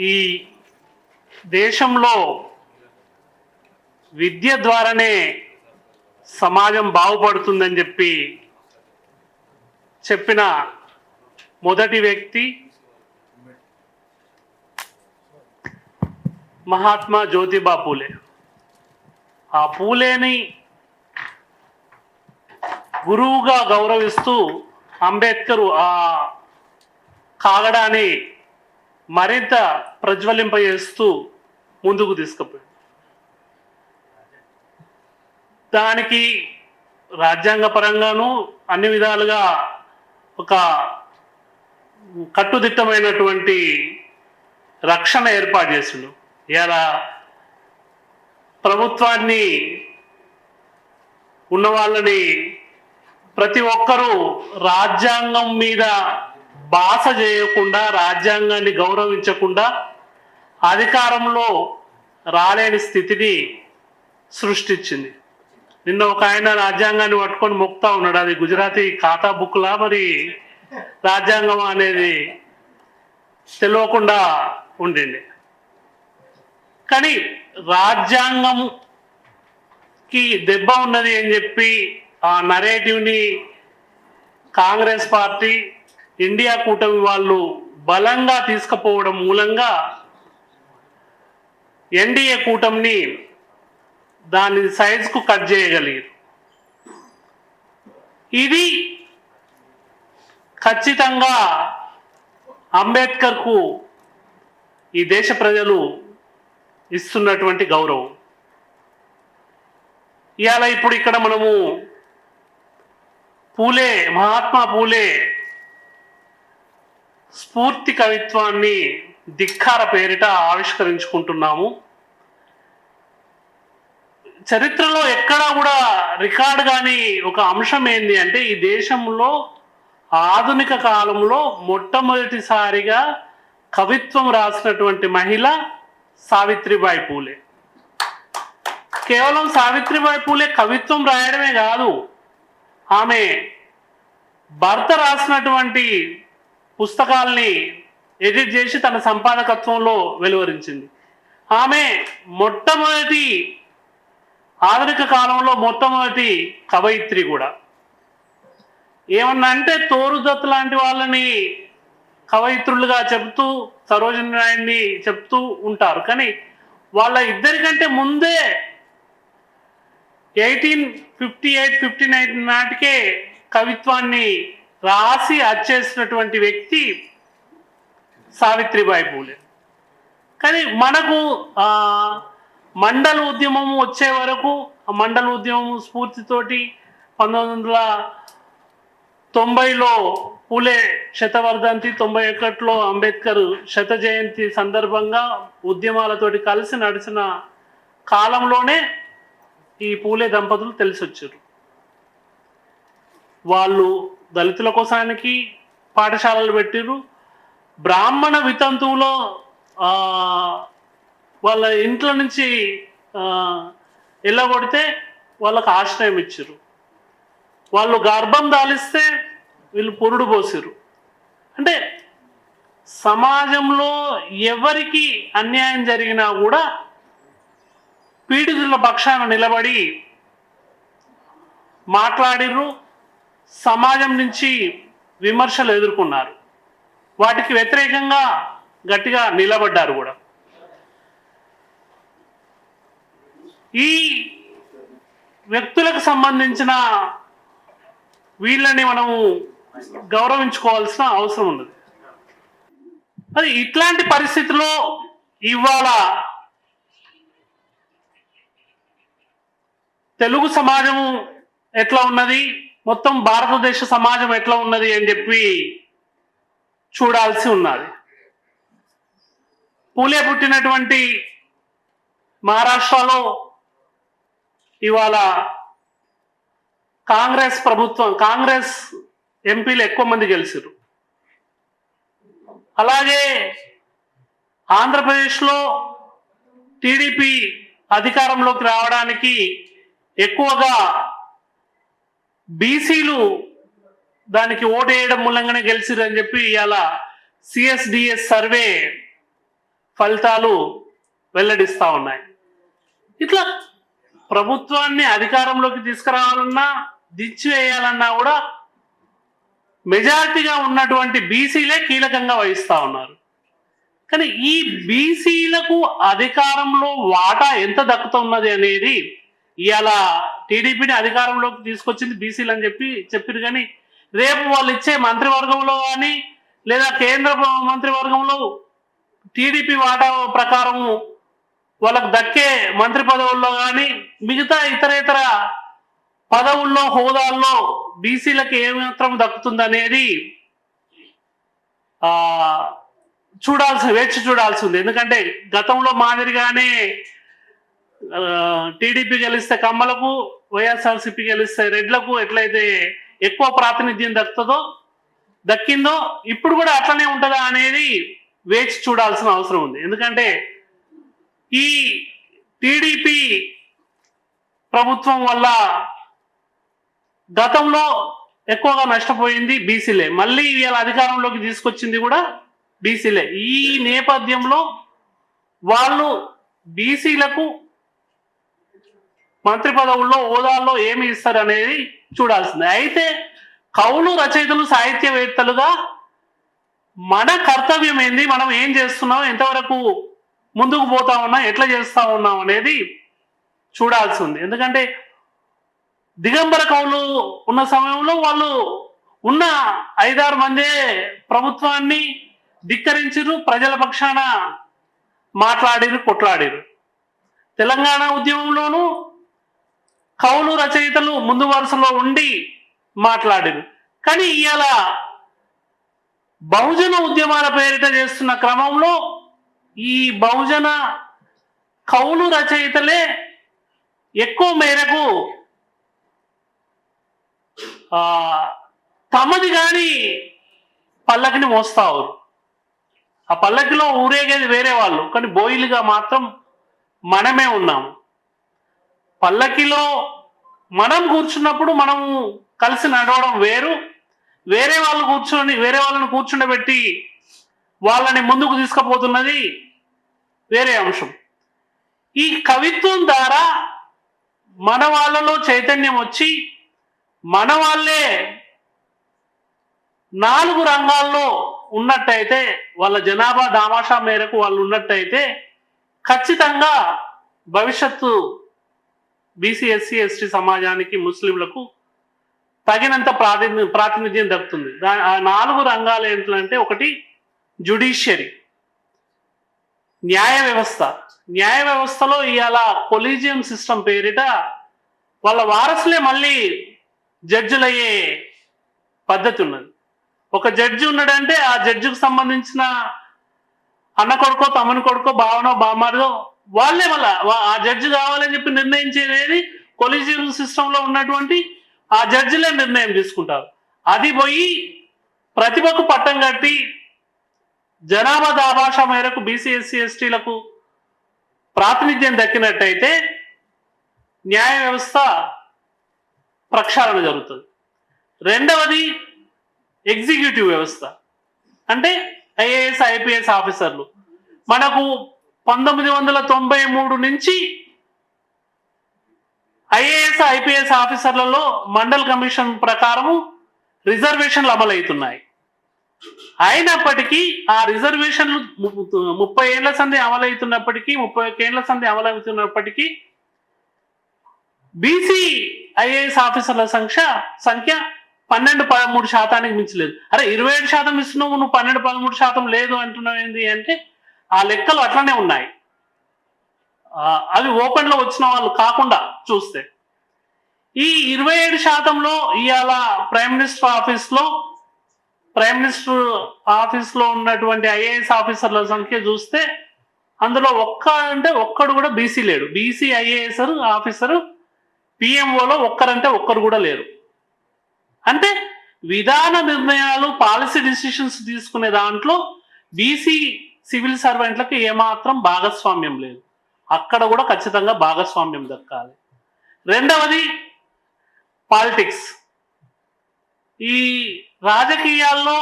ఈ దేశంలో విద్య ద్వారానే సమాజం బాగుపడుతుందని చెప్పిన మొదటి వ్యక్తి మహాత్మా జ్యోతిబా పూలే. ఆ పూలేని గురువుగా గౌరవిస్తూ అంబేద్కర్ ఆ కాగడాన్ని మరింత ప్రజ్వలింపజేస్తూ ముందుకు తీసుకుపోయాడు. దానికి రాజ్యాంగపరంగాను అన్ని విధాలుగా ఒక కట్టుదిట్టమైనటువంటి రక్షణ ఏర్పాటు చేసిండు. ఇలా ప్రభుత్వాన్ని ఉన్న వాళ్ళని ప్రతి ఒక్కరూ రాజ్యాంగం మీద భాష చేయకుండా, రాజ్యాంగాన్ని గౌరవించకుండా అధికారంలో రాలేని స్థితిని సృష్టించింది. నిన్న ఒక ఆయన రాజ్యాంగాన్ని పట్టుకొని మొక్తా ఉన్నాడు. అది గుజరాతీ ఖాతా బుక్లా మరి రాజ్యాంగం అనేది తెలియకుండా ఉండింది. కానీ రాజ్యాంగంకి దెబ్బ ఉన్నది అని చెప్పి ఆ నరేటివ్ని కాంగ్రెస్ పార్టీ, ఇండియా కూటమి వాళ్ళు బలంగా తీసుకుపోవడం మూలంగా ఎన్డీఏ కూటమిని దాని సైజ్కు కట్ చేయగలిగారు. ఇది ఖచ్చితంగా అంబేద్కర్కు ఈ దేశ ప్రజలు ఇస్తున్నటువంటి గౌరవం. ఇవాళ ఇప్పుడు ఇక్కడ మనము పూలే, మహాత్మా పూలే స్ఫూర్తి కవిత్వాన్ని ధిక్కార పేరిట ఆవిష్కరించుకుంటున్నాము. చరిత్రలో ఎక్కడా కూడా రికార్డు కాని ఒక అంశం ఏంది అంటే, ఈ దేశంలో ఆధునిక కాలంలో మొట్టమొదటిసారిగా కవిత్వం రాసినటువంటి మహిళ సావిత్రిబాయి పూలే. కేవలం సావిత్రిబాయి పూలే కవిత్వం రాయడమే కాదు, ఆమె భర్త రాసినటువంటి పుస్తకాల్ని ఎడిట్ చేసి తన సంపాదకత్వంలో వెలువరించింది. ఆమె మొట్టమొదటి ఆధునిక కాలంలో మొట్టమొదటి కవయిత్రి కూడా. ఏమన్నా అంటే తోరుదత్ లాంటి వాళ్ళని కవయిత్రులుగా చెప్తూ, సరోజిని నాయుడిని చెప్తూ ఉంటారు. కానీ వాళ్ళ ఇద్దరికంటే ముందే 1858-59 నాటికే కవిత్వాన్ని రాసి అచ్చేసినటువంటి వ్యక్తి సావిత్రిబాయి పూలే. కానీ మనకు మండల ఉద్యమం వచ్చే వరకు, ఆ మండల ఉద్యమం స్ఫూర్తితోటి 1990లో పూలే శతవర్ధంతి, 91లో అంబేద్కర్ శత జయంతి సందర్భంగా ఉద్యమాలతోటి కలిసి నడిచిన కాలంలోనే ఈ పూలే దంపతులు తెలిసి వచ్చారు. వాళ్ళు దళితుల కోసానికి పాఠశాలలు పెట్టిరు. బ్రాహ్మణ వితంతువులో వాళ్ళ ఇంట్లో నుంచి వెళ్ళగొడితే వాళ్ళకు ఆశ్రయం ఇచ్చారు. వాళ్ళు గర్భం దాలిస్తే వీళ్ళు పురుడు పోసిరు. అంటే సమాజంలో ఎవరికి అన్యాయం జరిగినా కూడా పీడితుల పక్షాన నిలబడి మాట్లాడిర్రు. సమాజం నుంచి విమర్శలు ఎదుర్కొన్నారు. వాటికి వ్యతిరేకంగా గట్టిగా నిలబడ్డారు కూడా. ఈ వ్యక్తులకు సంబంధించిన వీళ్ళని మనము గౌరవించుకోవాల్సిన అవసరం ఉన్నది. మరి ఇట్లాంటి పరిస్థితిలో ఇవాళ తెలుగు సమాజము ఎట్లా ఉన్నది, మొత్తం భారతదేశ సమాజం ఎట్లా ఉన్నది అని చెప్పి చూడాల్సి ఉన్నది. పూలే పుట్టినటువంటి మహారాష్ట్రలో ఇవాళ కాంగ్రెస్ ప్రభుత్వం, కాంగ్రెస్ ఎంపీలు ఎక్కువ మంది గెలిచారు. అలాగే ఆంధ్రప్రదేశ్లో టీడీపీ అధికారంలోకి రావడానికి ఎక్కువగా బీసీలు దానికి ఓటు వేయడం మూలంగానే గెలిచిరని చెప్పి ఇవాళ సిఎస్డిఎస్ సర్వే ఫలితాలు వెల్లడిస్తా ఉన్నాయి. ఇట్లా ప్రభుత్వాన్ని అధికారంలోకి తీసుకురావాలన్నా దించివేయాలన్నా కూడా మెజారిటీగా ఉన్నటువంటి బీసీలే కీలకంగా వహిస్తా ఉన్నారు. కానీ ఈ బీసీలకు అధికారంలో వాటా ఎంత దక్కుతున్నది అనేది ఇవాళ టీడీపీని అధికారంలోకి తీసుకొచ్చింది బీసీలు అని చెప్పారు. కానీ రేపు వాళ్ళు ఇచ్చే మంత్రివర్గంలో కానీ లేదా కేంద్ర మంత్రివర్గంలో టీడీపీ వాటా ప్రకారం వాళ్ళకు దక్కే మంత్రి పదవుల్లో కానీ మిగతా ఇతర పదవుల్లో హోదాల్లో బీసీలకు ఏమాత్రం దక్కుతుంది అనేది వేచి చూడాల్సి ఉంది. ఎందుకంటే గతంలో మాదిరిగానే టీడీపీ గెలిస్తే కమ్మలకు, వైఎస్ఆర్సీపీ గెలిస్తే రెడ్లకు ఎట్లయితే ఎక్కువ ప్రాతినిధ్యం దక్కిందో ఇప్పుడు కూడా అట్లనే ఉంటుందా అనేది వేచి చూడాల్సిన అవసరం ఉంది. ఎందుకంటే ఈ టీడీపీ ప్రభుత్వం వల్ల గతంలో ఎక్కువగా నష్టపోయింది బీసీలే, మళ్ళీ ఇవాళ అధికారంలోకి తీసుకొచ్చింది కూడా బీసీలే. ఈ నేపథ్యంలో వాళ్ళు బీసీలకు మంత్రి పదవుల్లో హోదాల్లో ఏమి ఇస్తారు అనేది చూడాల్సిందే. అయితే కవులు, రచయితలు, సాహిత్యవేత్తలుగా మన కర్తవ్యం ఏంది, మనం ఏం చేస్తున్నాం, ఎంతవరకు ముందుకు పోతా ఉన్నాం, ఎట్లా చేస్తా ఉన్నాం అనేది చూడాల్సి ఉంది. ఎందుకంటే దిగంబర కవులు ఉన్న సమయంలో వాళ్ళు ఉన్న 5-6 మందే ప్రభుత్వాన్ని ధిక్కరించారు, ప్రజల పక్షాన మాట్లాడిరు, కొట్లాడిరు. తెలంగాణ ఉద్యమంలోనూ కవులు, రచయితలు ముందు వరుసలో ఉండి మాట్లాడిరు. కానీ ఇవాళ బహుజన ఉద్యమాల పేరిట చేస్తున్న క్రమంలో ఈ బహుజన కవులు, రచయితలే ఎక్కువ మేరకు తమది కానీ పల్లకిని మోస్తారు. ఆ పల్లకిలో ఊరేగేది వేరే వాళ్ళు, కానీ బోయిలుగా మాత్రం మనమే ఉన్నాము. పల్లకిలో మనం కూర్చున్నప్పుడు మనం కలిసి నడవడం వేరు, వేరే వాళ్ళని కూర్చుండబెట్టి వాళ్ళని ముందుకు తీసుకుపోతున్నది వేరే అంశం. ఈ కవిత్వం ద్వారా మన వాళ్ళలో చైతన్యం వచ్చి మన వాళ్ళే 4 రంగాల్లో ఉన్నట్టయితే, వాళ్ళ జనాభా దామాషా మేరకు వాళ్ళు ఉన్నట్టయితే ఖచ్చితంగా భవిష్యత్తు బీసీ, ఎస్సీ, ఎస్టీ సమాజానికి, ముస్లింలకు తగినంత ప్రాతినిధ్యం దక్కుతుంది. ఆ 4 రంగాలు ఏంటంటే, ఒకటి జ్యుడిషియరీ, న్యాయ వ్యవస్థ. న్యాయ వ్యవస్థలో ఇవాళ కొలీజియం సిస్టమ్ పేరిట వాళ్ళ వారసులే మళ్ళీ జడ్జిలయ్యే పద్ధతి ఉన్నది. ఒక జడ్జి ఉన్నాడంటే ఆ జడ్జికి సంబంధించిన అన్న కొడుకో, తమ్ముని కొడుకో, బావనో, బామ్మారిదో వాళ్ళే మళ్ళా ఆ జడ్జి కావాలని చెప్పి నిర్ణయించేది కొలీజియం సిస్టంలో ఉన్నటువంటి ఆ జడ్జిలే నిర్ణయం తీసుకుంటారు. అది పోయి ప్రతిభకు పట్టం కట్టి జనాభా దాభాష మేరకు బీసీ, ఎస్సీ, ఎస్టీలకు ప్రాతినిధ్యం దక్కినట్టయితే న్యాయ వ్యవస్థ ప్రక్షాళన జరుగుతుంది. రెండవది ఎగ్జిక్యూటివ్ వ్యవస్థ, అంటే ఐఏఎస్, ఐపీఎస్ ఆఫీసర్లు. మనకు 1993 నుంచి ఐఏఎస్, ఐపీఎస్ ఆఫీసర్లలో మండల్ కమిషన్ ప్రకారము రిజర్వేషన్లు అమలవుతున్నాయి. అయినప్పటికీ ఆ రిజర్వేషన్లు 30 ఏళ్ల సంధి అమలవుతున్నప్పటికీ, 31 ఏళ్ల సంధి అమలవుతున్నప్పటికీ బీసీ ఐఏఎస్ ఆఫీసర్ల సంఖ్య 12-13% మించలేదు. అరే 27% ఇస్తున్నావు, నువ్వు 12-13% లేదు అంటున్నావు ఏంది అంటే ఆ లెక్కలు అట్లనే ఉన్నాయి. అవి ఓపెన్ లో వచ్చిన వాళ్ళు కాకుండా చూస్తే ఈ 27%లో ఇవాళ ప్రైమ్ మినిస్టర్ ఆఫీస్లో ఉన్నటువంటి ఐఏఎస్ ఆఫీసర్ల సంఖ్య చూస్తే అందులో ఒక్కడు కూడా బీసీ లేడు. బీసీ ఐఏఎస్ ఆఫీసరు పిఎంఓలో ఒక్కరు కూడా లేరు. అంటే విధాన నిర్ణయాలు, పాలసీ డిసిషన్స్ తీసుకునే దాంట్లో బీసీ సివిల్ సర్వెంట్లకు ఏమాత్రం భాగస్వామ్యం లేదు. అక్కడ కూడా ఖచ్చితంగా భాగస్వామ్యం దక్కాలి. రెండవది పాలిటిక్స్. ఈ రాజకీయాల్లో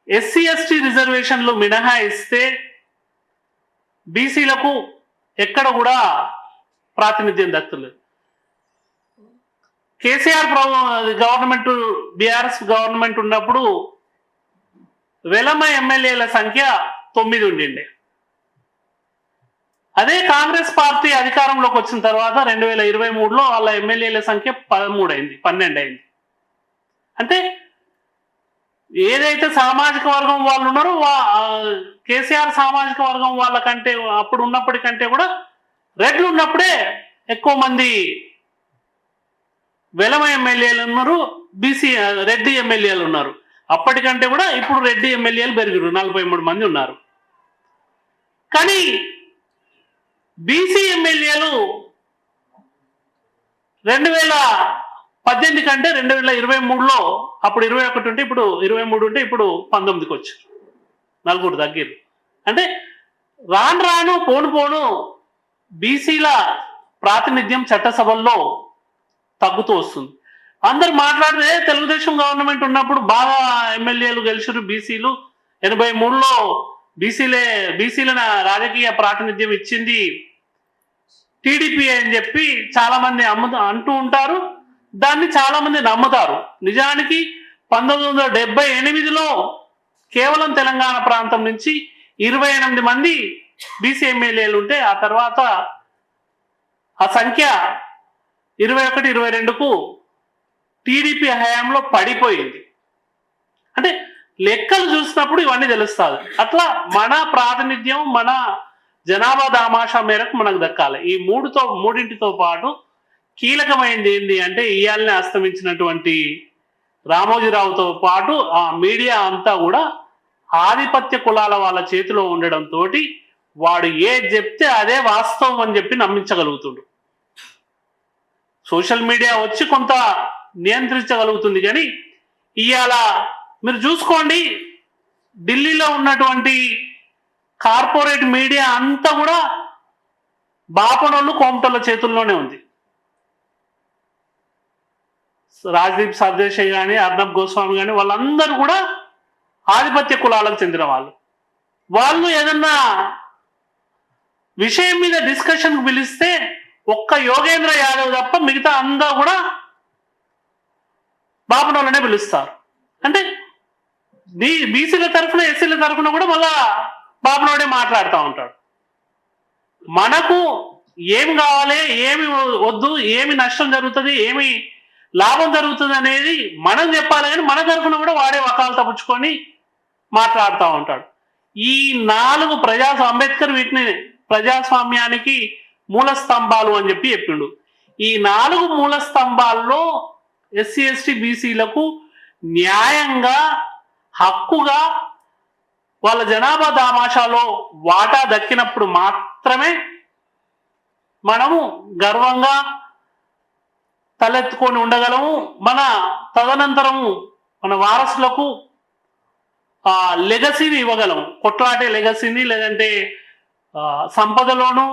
ఎస్సీ, ఎస్టీ రిజర్వేషన్లు మినహాయిస్తే బీసీలకు ఎక్కడ కూడా ప్రాతినిధ్యం దక్కలేదు. కేసీఆర్ గవర్నమెంట్, బీఆర్ఎస్ గవర్నమెంట్ ఉన్నప్పుడు వెలమ ఎమ్మెల్యేల సంఖ్య 9 ఉండిండే. అదే కాంగ్రెస్ పార్టీ అధికారంలోకి వచ్చిన తర్వాత 2023లో వాళ్ళ ఎమ్మెల్యేల సంఖ్య 12 అయింది. అంటే ఏదైతే సామాజిక వర్గం వాళ్ళు ఉన్నారో కేసీఆర్ సామాజిక వర్గం వాళ్ళకంటే అప్పుడు ఉన్నప్పటికంటే కూడా రెడ్లు ఉన్నప్పుడే ఎక్కువ మంది వెలమ ఎమ్మెల్యేలు ఉన్నారు, బీసీ రెడ్డి ఎమ్మెల్యేలు ఉన్నారు. అప్పటికంటే కూడా ఇప్పుడు రెడ్డి ఎమ్మెల్యేలు పెరిగారు, 43 మంది ఉన్నారు. కానీ బీసీ ఎమ్మెల్యేలు 2018 కంటే 2023లో అప్పుడు 21 ఉంటే ఇప్పుడు 23 ఉంటే ఇప్పుడు 19కి వచ్చారు, 4 తగ్గారు. అంటే రాను పోను బీసీల ప్రాతినిధ్యం చట్టసభల్లో తగ్గుతూ వస్తుంది. అందరు మాట్లాడితే తెలుగుదేశం గవర్నమెంట్ ఉన్నప్పుడు బాగా ఎమ్మెల్యేలు గెలిచారు బీసీలు, 83లో బీసీల రాజకీయ ప్రాతినిధ్యం ఇచ్చింది టీడీపీ అని చెప్పి చాలా మంది అంటూ ఉంటారు. దాన్ని చాలా మంది నమ్ముతారు. నిజానికి 1978లో కేవలం తెలంగాణ ప్రాంతం నుంచి 28 మంది బీసీ ఎమ్మెల్యేలు ఉంటే ఆ తర్వాత ఆ సంఖ్య 21, 22కు టీడీపీ హయాంలో పడిపోయింది. అంటే లెక్కలు చూసినప్పుడు ఇవన్నీ తెలుస్తుంది. అట్లా మన ప్రాతినిధ్యం, మన జనాభా దామాషా మేరకు మనకు దక్కాలి. ఈ మూడింటితో పాటు కీలకమైనది ఏంటి అంటే ఇయాలనే అస్తమించినటువంటి రామోజీరావుతో పాటు ఆ మీడియా అంతా కూడా ఆధిపత్య కులాల వాళ్ళ చేతిలో ఉండడంతో వాడు ఏది చెప్తే అదే వాస్తవం అని చెప్పి నమ్మించగలుగుతుండు. సోషల్ మీడియా వచ్చి కొంత నియంత్రించగలుగుతుంది. కానీ ఇవాళ మీరు చూసుకోండి, ఢిల్లీలో ఉన్నటువంటి కార్పొరేట్ మీడియా అంతా కూడా బాపనోళ్ళు కోమటోళ్ళ చేతుల్లోనే ఉంది. రాజ్దీప్ సర్దేశాయ్ కానీ, అర్నబ్ గోస్వామి కానీ వాళ్ళందరూ కూడా ఆధిపత్య కులాలకు చెందిన వాళ్ళు ఏదన్నా విషయం మీద డిస్కషన్కి పిలిస్తే ఒక్క యోగేంద్ర యాదవ్ తప్ప మిగతా అంతా కూడా బాపనోళ్ళనే పిలుస్తారు. అంటే బీసీల తరఫున, ఎస్సీల తరఫున కూడా మళ్ళా బాపనోడే మాట్లాడుతూ ఉంటాడు. మనకు ఏమి కావాలి, ఏమి వద్దు, ఏమి నష్టం జరుగుతుంది, ఏమి లాభం జరుగుతుంది అనేది మనం చెప్పాలి. కానీ మన తరఫున కూడా వాడే వకాలు తప్పుచుకొని మాట్లాడుతూ ఉంటాడు. ఈ 4 అంబేద్కర్ వీటిని ప్రజాస్వామ్యానికి మూల స్తంభాలు అని చెప్పి చెప్పిండు. ఈ 4 మూల స్తంభాల్లో ఎస్సీ ఎస్టీ బీసీలకు న్యాయంగా, హక్కుగా వాళ్ళ జనాభా దామాషాలో వాటా దక్కినప్పుడు మాత్రమే మనము గర్వంగా తలెత్తుకొని ఉండగలము. మన తదనంతరము మన వారసులకు లెగసీని ఇవ్వగలము. కొట్లాటే లెగసీని, లేదంటే సంపదలోను,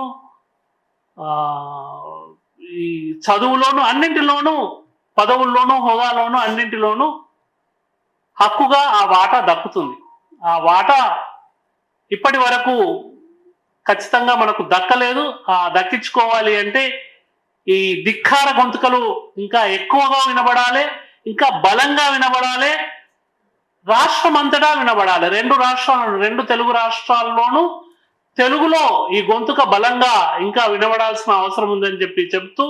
ఈ చదువులోను, అన్నింటిలోనూ, పదవుల్లోనూ, హోదాలోనూ, అన్నింటిలోనూ హక్కుగా ఆ వాటా దక్కుతుంది. ఆ వాటా ఇప్పటి వరకు ఖచ్చితంగా మనకు దక్కలేదు. దక్కించుకోవాలి అంటే ఈ ధిక్కార గొంతుకలు ఇంకా ఎక్కువగా వినబడాలి, ఇంకా బలంగా వినబడాలి, రాష్ట్రం అంతటా వినబడాలి. 2 తెలుగు రాష్ట్రాల్లోనూ తెలుగులో ఈ గొంతుక బలంగా ఇంకా వినబడాల్సిన అవసరం ఉందని చెప్తూ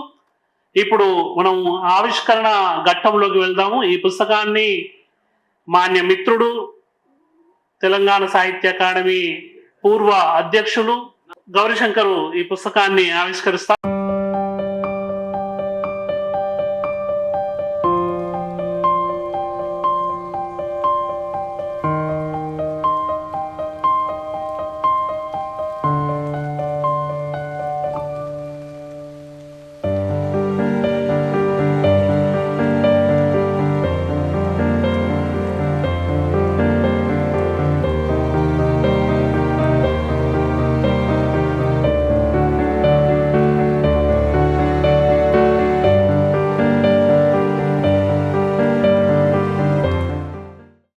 ఇప్పుడు మనం ఆవిష్కరణ ఘట్టంలోకి వెళ్దాము. ఈ పుస్తకాన్ని మాన్య మిత్రుడు, తెలంగాణ సాహిత్య అకాడమీ పూర్వ అధ్యక్షులు గౌరీశంకర్ ఈ పుస్తకాన్ని ఆవిష్కరిస్తారు.